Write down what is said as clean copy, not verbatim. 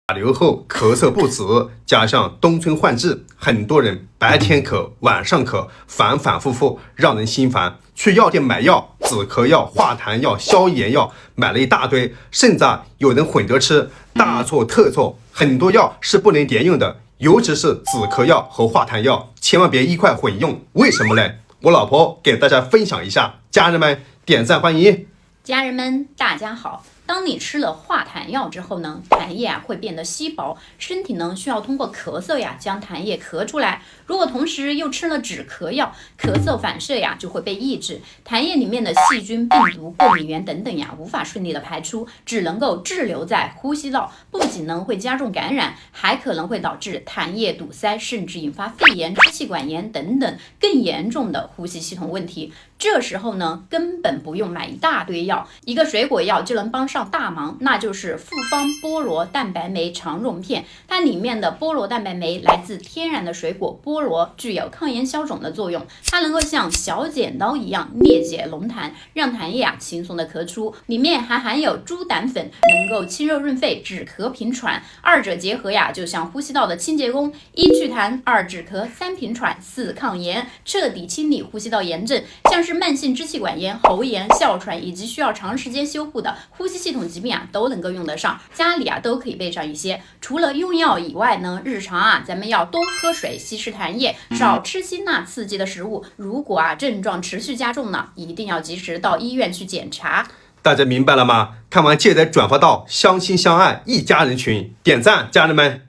打流后咳嗽不止，加上冬春换季，很多人白天咳晚上咳，反反复复，让人心烦。去药店买药，止咳药、化痰药、消炎药买了一大堆，甚至有人混着吃，大错特错。很多药是不能连用的，尤其是止咳药和化痰药，千万别一块混用。为什么呢？我老婆给大家分享一下，家人们点赞欢迎。家人们，大家好。当你吃了化痰药之后呢，痰液会变得稀薄，身体呢需要通过咳嗽将痰液咳出来。如果同时又吃了止咳药，咳嗽反射就会被抑制，痰液里面的细菌、病毒、过敏源等等无法顺利的排出，只能够滞留在呼吸道，不仅呢会加重感染，还可能会导致痰液堵塞，甚至引发肺炎、支气管炎等等更严重的呼吸系统问题。这时候呢，根本不用买一大堆药，一个水果药就能帮上大忙，那就是复方菠萝蛋白酶肠溶片。它里面的菠萝蛋白酶来自天然的水果菠萝，具有抗炎消肿的作用。它能够像小剪刀一样裂解浓痰，让痰液轻松的咳出。里面还含有猪胆粉，能够清热润肺、止咳平喘。二者结合就像呼吸道的清洁工，一祛痰，二止咳，三平喘，四抗炎，彻底清理呼吸道炎症，像是慢性支气管炎、喉炎、哮喘以及需要长时间修护的呼吸系统疾病都能够用得上，家里都可以备上一些。除了用药以外呢，日常咱们要多喝水，稀释痰液，少吃辛辣刺激的食物。如果症状持续加重呢，一定要及时到医院去检查。大家明白了吗？看完记得转发到相亲相爱一家人群，点赞，家人们。